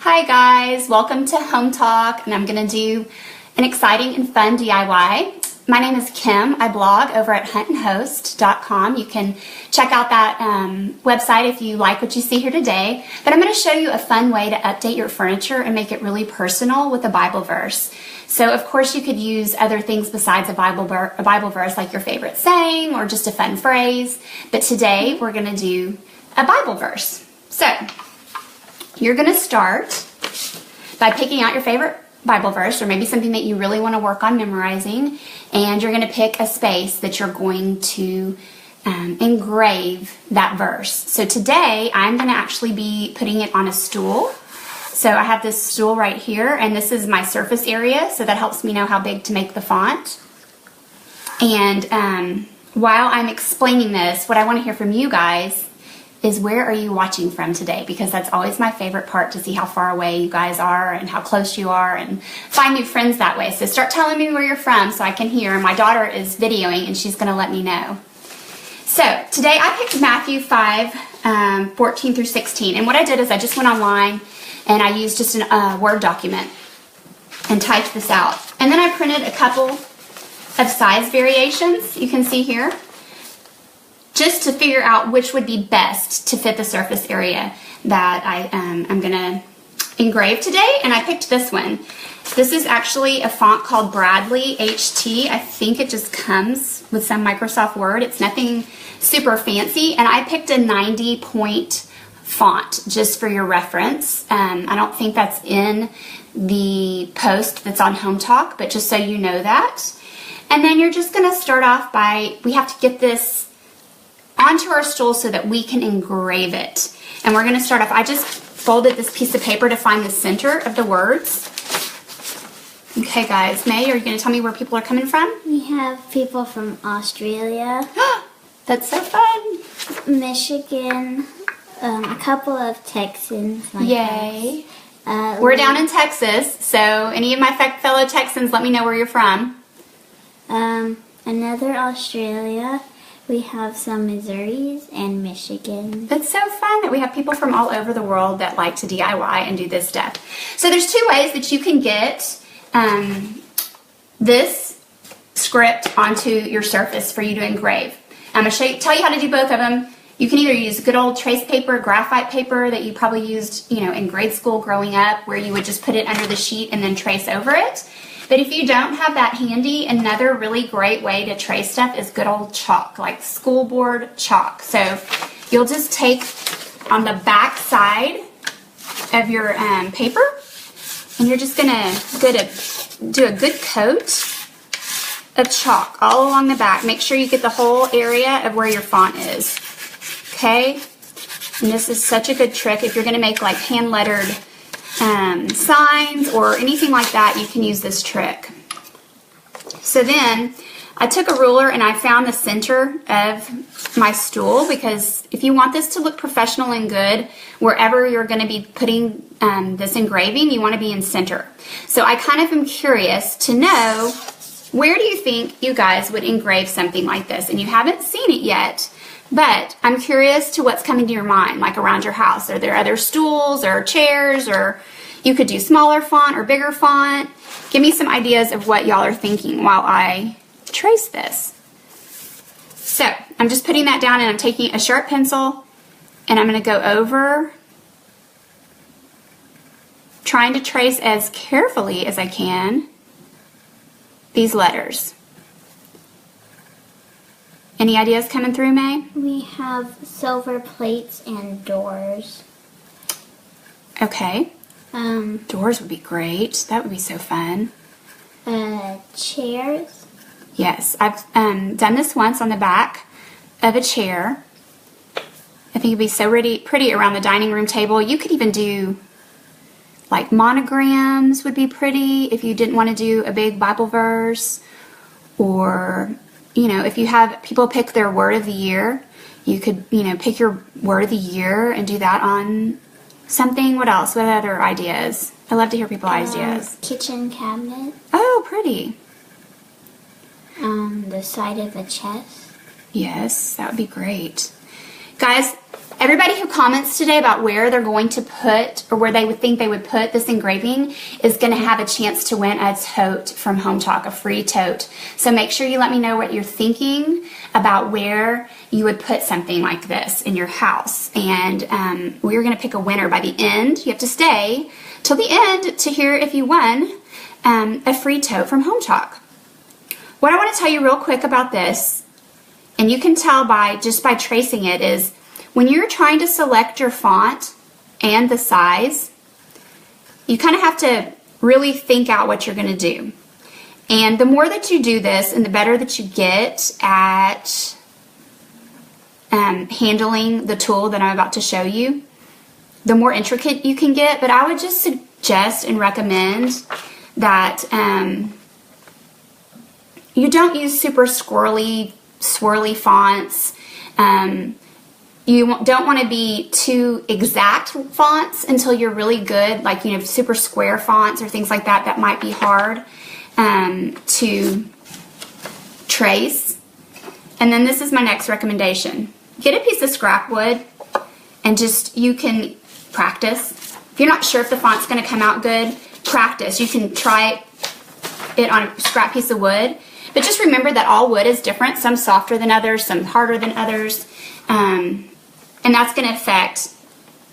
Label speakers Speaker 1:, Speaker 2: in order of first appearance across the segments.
Speaker 1: Hi guys, welcome to Hometalk, and I'm going to do an exciting and fun DIY. My name is Kim. I blog over at huntandhost.com. You can check out that website if you like what you see here today. But I'm going to show you a fun way to update your furniture and make it really personal with a Bible verse. So of course you could use other things besides a Bible verse, like your favorite saying or just a fun phrase. But today we're going to do a Bible verse. So you're going to start by picking out your favorite Bible verse, or maybe something that you really want to work on memorizing, and you're going to pick a space that you're going to engrave that verse. So today I'm going to actually be putting it on a stool. So I have this stool right here, and this is my surface area, so that helps me know how big to make the font. And while I'm explaining this, what I want to hear from you guys is, where are you watching from today? Because that's always my favorite part, to see how far away you guys are and how close you are, and find new friends that way. So start telling me where you're from so I can hear. My daughter is videoing and she's going to let me know. So today I picked Matthew 5, 14 through 16. And what I did is I just went online and I used just a Word document and typed this out. And then I printed a couple of size variations, you can see here, just to figure out which would be best to fit the surface area that I'm going to engrave today. And I picked this one. This is actually a font called Bradley HT. I think it just comes with some Microsoft Word. It's nothing super fancy. And I picked a 90-point font just for your reference. I don't think that's in the post that's on Hometalk, but just so you know that. And then you're just going to start off by, we have to get this onto our stool so that we can engrave it. And we're going to start off, I just folded this piece of paper to find the center of the words. Okay guys, May, are you going to tell me where people are coming from?
Speaker 2: We have people from Australia.
Speaker 1: That's so fun.
Speaker 2: Michigan, a couple of Texans.
Speaker 1: Yay. We're down in Texas, so any of my fellow Texans, let me know where you're from.
Speaker 2: Another Australia. We have some Missouris and Michigan.
Speaker 1: That's so fun that we have people from all over the world that like to DIY and do this stuff. So there's two ways that you can get this script onto your surface for you to engrave. I'm going to tell you how to do both of them. You can either use good old trace paper, graphite paper that you probably used, in grade school growing up, where you would just put it under the sheet and then trace over it. But if you don't have that handy, another really great way to trace stuff is good old chalk, like school board chalk. So you'll just take on the back side of your paper, and you're just going to do a good coat of chalk all along the back. Make sure you get the whole area of where your font is. Okay? And this is such a good trick if you're going to make like hand-lettered signs or anything like that. You can use this trick. So then I took a ruler and I found the center of my stool, because if you want this to look professional and good, wherever you're going to be putting this engraving, you want to be in center. So I kind of am curious to know, where do you think you guys would engrave something like this? And you haven't seen it yet, but I'm curious to what's coming to your mind, like around your house. Are there other stools or chairs, or you could do smaller font or bigger font? Give me some ideas of what y'all are thinking while I trace this. So I'm just putting that down, and I'm taking a sharp pencil and I'm going to go over, trying to trace as carefully as I can these letters. Any ideas coming through, May?
Speaker 2: We have silver plates and doors.
Speaker 1: Okay. Doors would be great. That would be so fun.
Speaker 2: Chairs.
Speaker 1: Yes, I've done this once on the back of a chair. I think it'd be so pretty around the dining room table. You could even do like monograms would be pretty if you didn't want to do a big Bible verse, or if you have people pick their word of the year, you could pick your word of the year and do that on something. What else? What other ideas? I love to hear people's ideas.
Speaker 2: Kitchen cabinet.
Speaker 1: Oh, pretty.
Speaker 2: The side of a chest.
Speaker 1: Yes, that would be great. Guys, everybody who comments today about where they're going to put, or where they would think they would put this engraving, is going to have a chance to win a tote from Hometalk, a free tote. So make sure you let me know what you're thinking about where you would put something like this in your house. And we're going to pick a winner by the end. You have to stay till the end to hear if you won a free tote from Hometalk. What I want to tell you real quick about this, and you can tell just by tracing it, is when you're trying to select your font and the size, you kind of have to really think out what you're going to do. And the more that you do this, and the better that you get at handling the tool that I'm about to show you, the more intricate you can get. But I would just suggest and recommend that you don't use super swirly fonts. You don't want to be too exact fonts until you're really good, like, you know, super square fonts or things like that. That might be hard to trace. And then this is my next recommendation. Get a piece of scrap wood and you can practice. If you're not sure if the font's going to come out good, practice. You can try it on a scrap piece of wood. But just remember that all wood is different. Some softer than others, some harder than others. And that's going to affect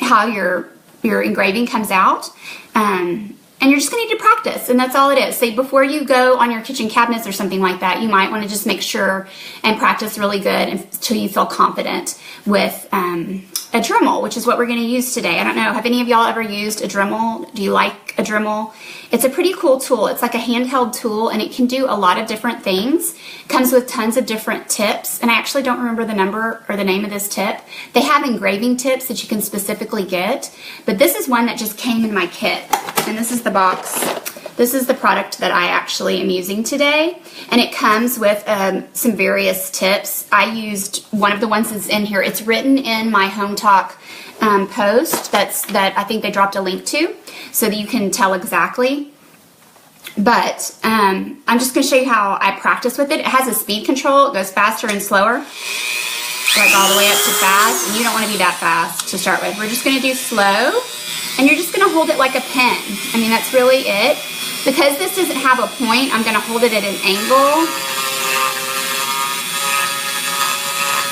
Speaker 1: how your engraving comes out. And you're just going to need to practice, and that's all it is. So before you go on your kitchen cabinets or something like that, you might want to just make sure and practice really good until you feel confident with a Dremel, which is what we're going to use today. I don't know, have any of y'all ever used a Dremel? Do you like a Dremel? It's a pretty cool tool. It's like a handheld tool, and it can do a lot of different things. It comes with tons of different tips, and I actually don't remember the number or the name of this tip. They have engraving tips that you can specifically get, but this is one that just came in my kit, and this is the box. This is the product that I actually am using today, and it comes with some various tips. I used one of the ones that's in here. It's written in my Hometalk post that I think they dropped a link to, so that you can tell exactly. But I'm just going to show you how I practice with it. It has a speed control. It goes faster and slower, like all the way up to fast, and you don't want to be that fast to start with. We're just going to do slow, and you're just going to hold it like a pen. I mean, that's really it. Because this doesn't have a point, I'm going to hold it at an angle.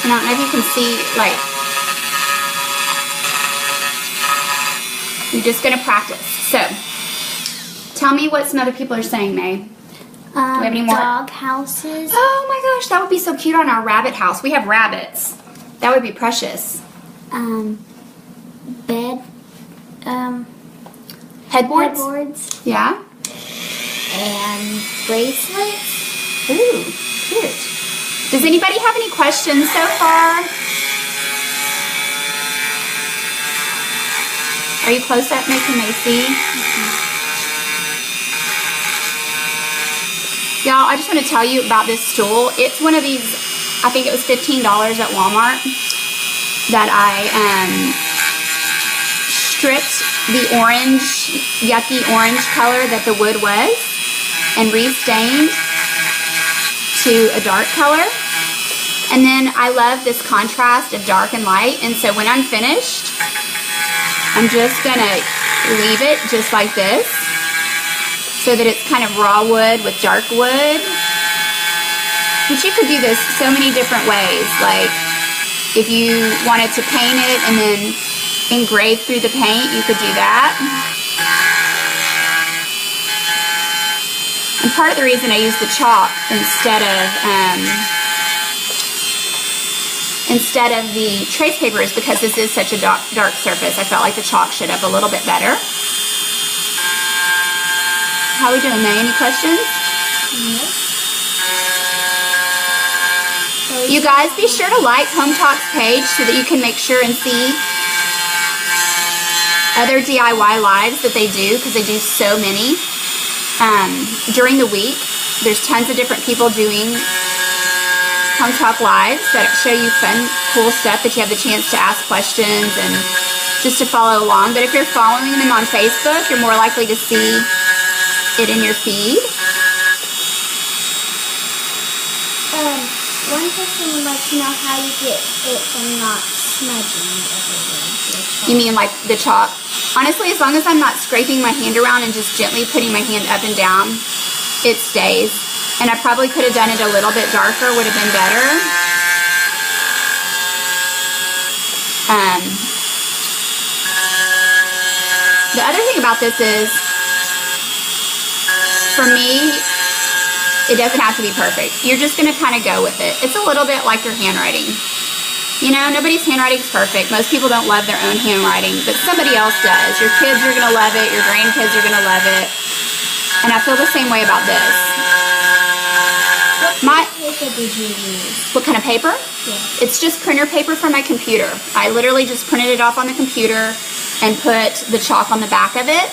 Speaker 1: And I don't know if you can see, like, you're just going to practice. So, tell me what some other people are saying, May. Do we have any more?
Speaker 2: Dog houses.
Speaker 1: Oh my gosh, that would be so cute on our rabbit house. We have rabbits. That would be precious.
Speaker 2: Bed.
Speaker 1: Headboards?
Speaker 2: Headboards.
Speaker 1: Yeah.
Speaker 2: And bracelets.
Speaker 1: Ooh, cute. Does anybody have any questions so far? Are you close up, Miss Macy? Y'all, I just want to tell you about this stool. It's one of these, I think it was $15 at Walmart, that I stripped the orange, yucky orange color that the wood was, and restained to a dark color. And then I love this contrast of dark and light, and so when I'm finished, I'm just gonna leave it just like this, so that it's kind of raw wood with dark wood. But you could do this so many different ways. Like, if you wanted to paint it and then engrave through the paint, you could do that. And part of the reason I use the chalk instead of the trace paper is because this is such a dark surface. I felt like the chalk showed up a little bit better. How are we doing, May? Any questions?
Speaker 2: Nope.
Speaker 1: You guys, be sure to like Hometalk's page so that you can make sure and see other DIY lives that they do, because they do so many. During the week, there's tons of different people doing Hometalk lives that show you fun, cool stuff that you have the chance to ask questions and just to follow along. But if you're following them on Facebook, you're more likely to see it in your feed.
Speaker 2: One person would like to know how you get it from not smudging it everywhere.
Speaker 1: You mean like the chalk? Honestly, as long as I'm not scraping my hand around and just gently putting my hand up and down, it stays. And I probably could have done it a little bit darker, would have been better. The other thing about this is, for me, it doesn't have to be perfect. You're just going to kind of go with it. It's a little bit like your handwriting. You know, nobody's handwriting is perfect. Most people don't love their own handwriting, but somebody else does. Your kids are going to love it. Your grandkids are going to love it. And I feel the same way about this.
Speaker 2: What paper did you use?
Speaker 1: What kind of paper?
Speaker 2: Yeah.
Speaker 1: It's just printer paper from my computer. I literally just printed it off on the computer and put the chalk on the back of it.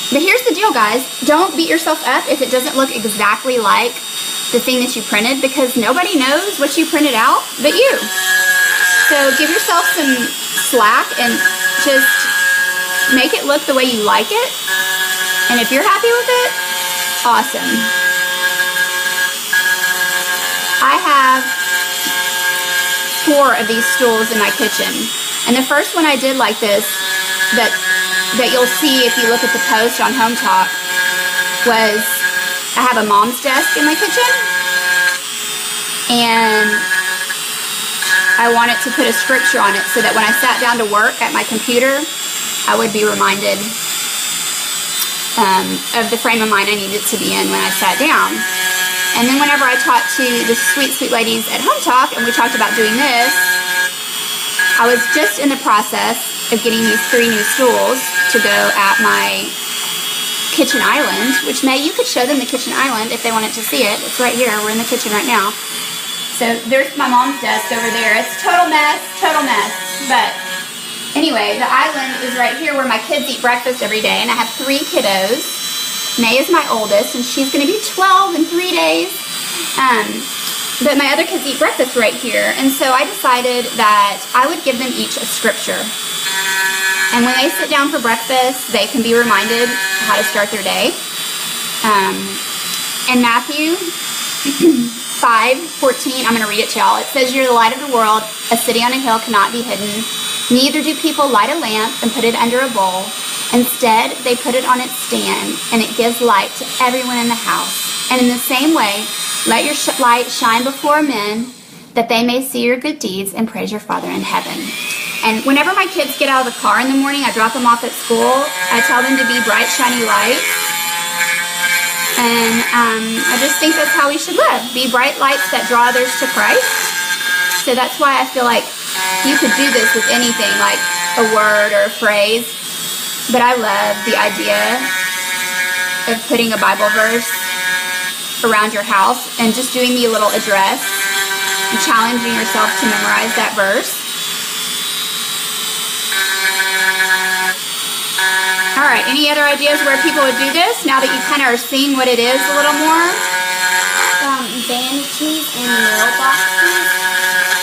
Speaker 1: But here's the deal, guys. Don't beat yourself up if it doesn't look exactly like the thing that you printed, because nobody knows what you printed out but you. So give yourself some slack and just make it look the way you like it. And if you're happy with it, awesome. I have 4 of these stools in my kitchen. And the first one I did like this, that you'll see if you look at the post on Hometalk, was I have a mom's desk in my kitchen, and I wanted to put a scripture on it so that when I sat down to work at my computer, I would be reminded of the frame of mind I needed to be in when I sat down. And then whenever I talked to the sweet, sweet ladies at Hometalk and we talked about doing this, I was just in the process of getting these 3 new stools to go at my kitchen island, which you could show them the kitchen island if they wanted to see it. It's right here. We're in the kitchen right now. So there's my mom's desk over there. It's total mess, but anyway, the island is right here where my kids eat breakfast every day, and I have 3 kiddos. May is my oldest, and she's going to be 12 in 3 days. But my other kids eat breakfast right here, and so I decided that I would give them each a scripture. And when they sit down for breakfast, they can be reminded how to start their day. In Matthew 5:14, I'm going to read it to y'all. It says, "You're the light of the world. A city on a hill cannot be hidden. Neither do people light a lamp and put it under a bowl. Instead, they put it on its stand, and it gives light to everyone in the house. And in the same way, let your light shine before men, that they may see your good deeds and praise your Father in heaven." And whenever my kids get out of the car in the morning, I drop them off at school, I tell them to be bright, shiny lights. And I just think that's how we should live. Be bright lights that draw others to Christ. So that's why I feel like you could do this with anything, like a word or a phrase. But I love the idea of putting a Bible verse around your house and just doing the little address and challenging yourself to memorize that verse. All right, any other ideas where people would do this now that you kind of are seeing what it is a little more?
Speaker 2: Vanities and mailboxes.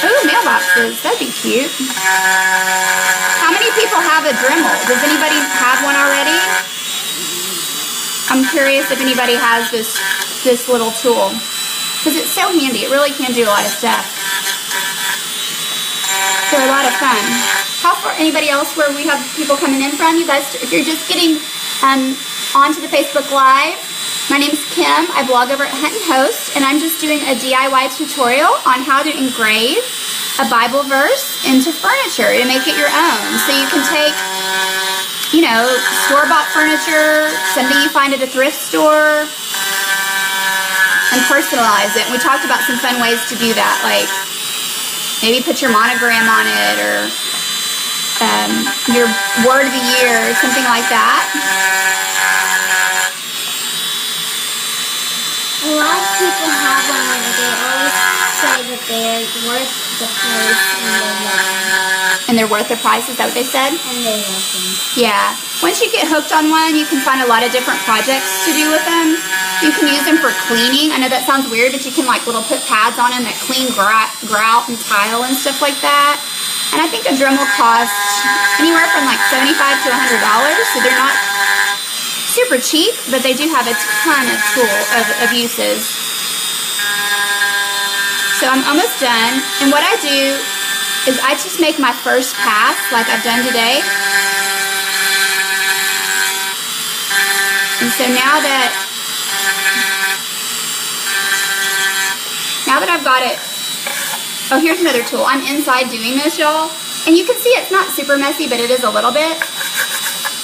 Speaker 1: Ooh, mailboxes. That'd be cute. How many people have a Dremel? Does anybody have one already? I'm curious if anybody has this little tool, because it's so handy. It really can do a lot of stuff. They're a lot of fun. How far? Anybody else where we have people coming in from? You guys, if you're just getting onto the Facebook Live, my name's Kim. I blog over at Hunt and Host, and I'm just doing a DIY tutorial on how to engrave a Bible verse into furniture to make it your own. So you can take, you know, store-bought furniture, something you find at a thrift store, and personalize it. And we talked about some fun ways to do that, like maybe put your monogram on it, or your word of the year, or something like that.
Speaker 2: A lot of people have one, and they always say that they're worth the price,
Speaker 1: And they're worth the price, is that what they said?
Speaker 2: and they love them.
Speaker 1: Yeah. Once you get hooked on one, you can find a lot of different projects to do with them. You can use them for cleaning. I know that sounds weird, but you can like put pads on them that clean grout and tile and stuff like that. And I think a Dremel costs anywhere from like $75 to $100, so they're not super cheap, but they do have a ton of of uses. So So I'm almost done. And what I do is I just make my first pass like I've done today. And so now that I've got it, oh, here's another tool. I'm inside doing this, y'all. And you can see it's not super messy, but it is a little bit.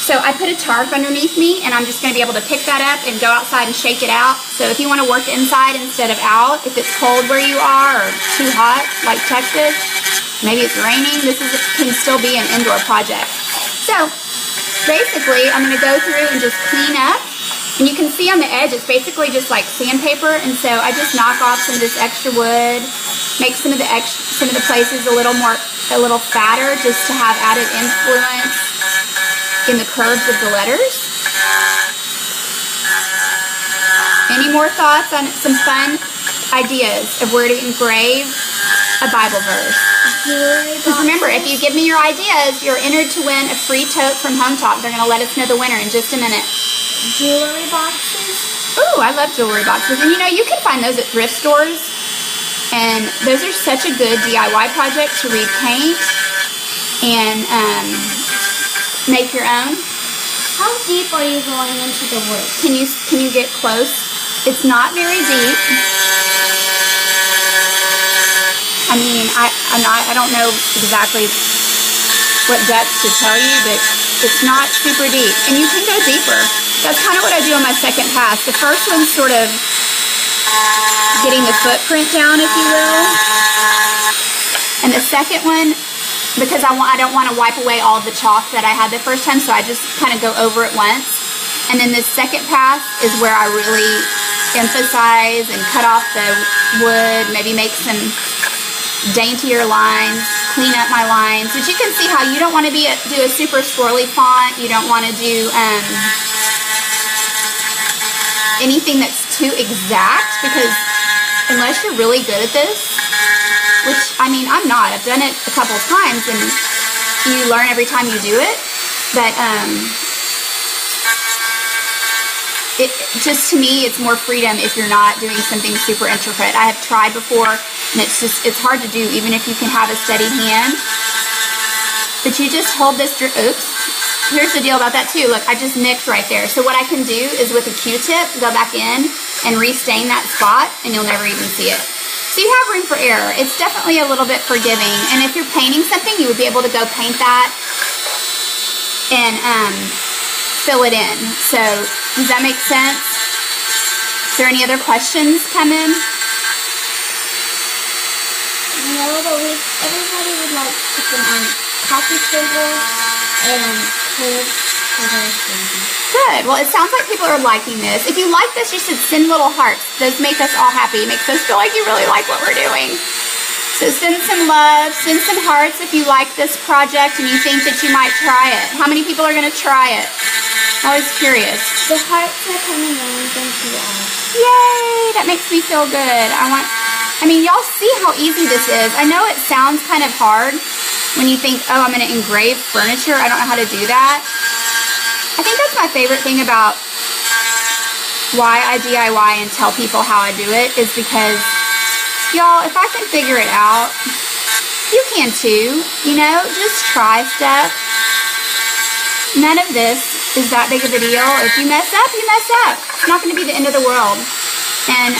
Speaker 1: So I put a tarp underneath me, and I'm just going to be able to pick that up and go outside and shake it out. So if you want to work inside instead of out, if it's cold where you are or too hot like Texas, maybe it's raining, this can still be an indoor project. So basically, I'm going to go through and just clean up. And you can see on the edge, it's basically just like sandpaper. And so I just knock off some of this extra wood, make some of the places a little fatter, just to have added influence in the curves of the letters. Any more thoughts on some fun ideas of where to engrave a Bible verse? Because remember, if you give me your ideas, you're entered to win a free tote from Hometalk. They're going to let us know the winner in just a minute.
Speaker 2: Jewelry boxes.
Speaker 1: Ooh, I love jewelry boxes. And you know, you can find those at thrift stores. And those are such a good DIY project to repaint and make your own.
Speaker 2: How deep are you going into the wood?
Speaker 1: Can you get close? It's not very deep. I mean, I don't know exactly what depth to tell you, but it's not super deep. And you can go deeper. That's kind of what I do on my second pass. The first one's sort of getting the footprint down, if you will. And the second one, because I don't want to wipe away all the chalk that I had the first time, so I just kind of go over it once. And then this second pass is where I really emphasize and cut off the wood, maybe make some daintier lines, clean up my lines. But you can see how you don't want to do a super swirly font. You don't want to do anything that's too exact, because unless you're really good at this, which, I mean, I'm not. I've done it a couple of times, and you learn every time you do it. But it just, to me, it's more freedom if you're not doing something super intricate. I have tried before, and it's hard to do, even if you can have a steady hand. But you just hold this, oops. Here's the deal about that too. Look, I just nicked right there. So what I can do is with a Q-tip, go back in and restain that spot, and you'll never even see it. So you have room for error. It's definitely a little bit forgiving. And if you're painting something, you would be able to go paint that and fill it in. So does that make sense? Is there any other questions come in?
Speaker 2: No, but everybody would like to put them on coffee tables and kids for their babies.
Speaker 1: Good. Well, it sounds like people are liking this. If you like this, you should send little hearts. Those make us all happy. It makes us feel like you really like what we're doing. So send some love, send some hearts if you like this project and you think that you might try it. How many people are going to try it? I'm always curious.
Speaker 2: The hearts are coming in. Thank you all.
Speaker 1: Yay! That makes me feel good. I mean, y'all see how easy this is. I know it sounds kind of hard when you think, oh, I'm going to engrave furniture. I don't know how to do that. I think that's my favorite thing about why I DIY and tell people how I do it, is because, y'all, if I can figure it out, you can too. You know, just try stuff. None of this is that big of a deal. If you mess up, you mess up. It's not going to be the end of the world. And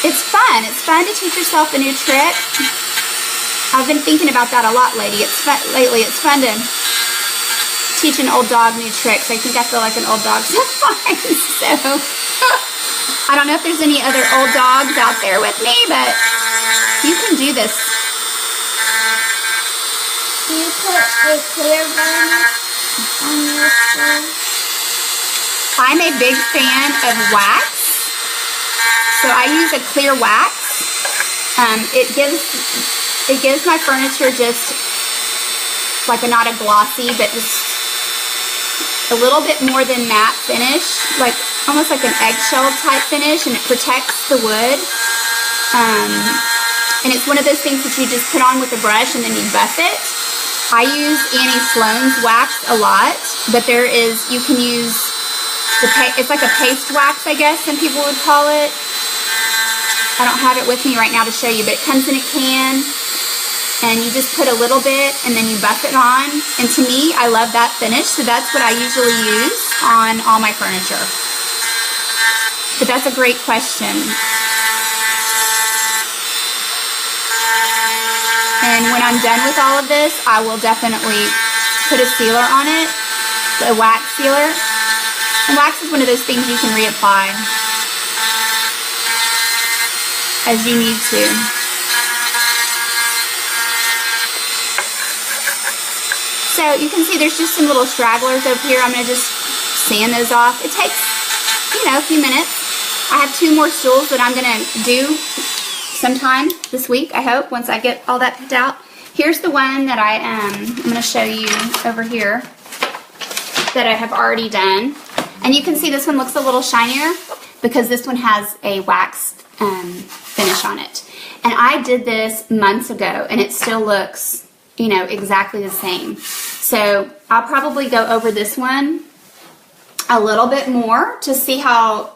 Speaker 1: it's fun. It's fun to teach yourself a new trick. I've been thinking about that a lot lately. It's fun to teach an old dog new tricks. I think I feel like an old dog sometimes. So I don't know if there's any other old dogs out there with me, but you can do this.
Speaker 2: Do you put a clear varnish on your stove?
Speaker 1: I'm a big fan of wax. So I use a clear wax. It gives my furniture just like not a glossy, but just a little bit more than matte finish, like almost like an eggshell type finish, and it protects the wood. And it's one of those things that you just put on with a brush and then you buff it. I use Annie Sloan's wax a lot, but you can use it's like a paste wax, I guess some people would call it. I don't have it with me right now to show you, but it comes in a can, and you just put a little bit, and then you buff it on. And to me, I love that finish, so that's what I usually use on all my furniture. But that's a great question. And when I'm done with all of this, I will definitely put a sealer on it, a wax sealer. And wax is one of those things you can reapply as you need to. So you can see there's just some little stragglers over here. I'm going to just sand those off. It takes, a few minutes. I have 2 more stools that I'm going to do sometime this week, I hope, once I get all that picked out. Here's the one that I'm going to show you over here that I have already done. And you can see this one looks a little shinier because this one has a wax finish on it. And I did this months ago, and it still looks, exactly the same. So I'll probably go over this one a little bit more to see how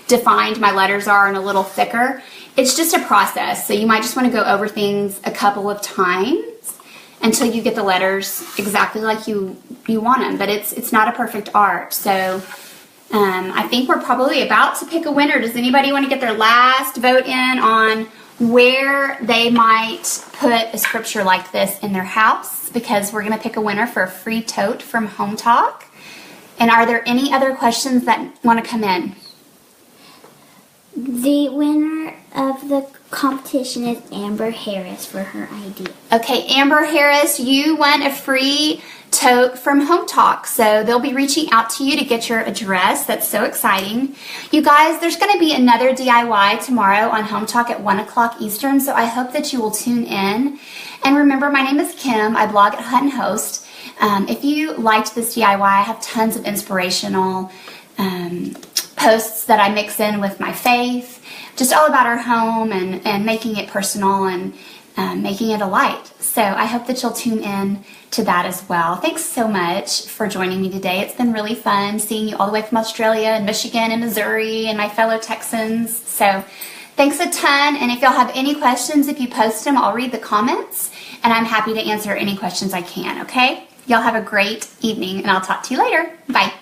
Speaker 1: defined my letters are and a little thicker. It's just a process, so you might just want to go over things a couple of times until you get the letters exactly like you want them. But it's not a perfect art, so I think we're probably about to pick a winner. Does anybody want to get their last vote in on where they might put a scripture like this in their house? Because we're going to pick a winner for a free tote from Hometalk. And are there any other questions that want to come in?
Speaker 2: The winner of the competition is Amber Harris for her idea.
Speaker 1: Okay, Amber Harris, you won a free tote from Hometalk. So they'll be reaching out to you to get your address. That's so exciting. You guys, there's going to be another DIY tomorrow on Hometalk at 1 o'clock Eastern. So I hope that you will tune in. And remember, my name is Kim. I blog at Hunt and Host. If you liked this DIY, I have tons of inspirational posts that I mix in with my faith, just all about our home and making it personal and making it a light. So I hope that you'll tune in to that as well. Thanks so much for joining me today. It's been really fun seeing you all the way from Australia and Michigan and Missouri and my fellow Texans. So thanks a ton. And if y'all have any questions, if you post them, I'll read the comments and I'm happy to answer any questions I can, okay? Y'all have a great evening and I'll talk to you later. Bye.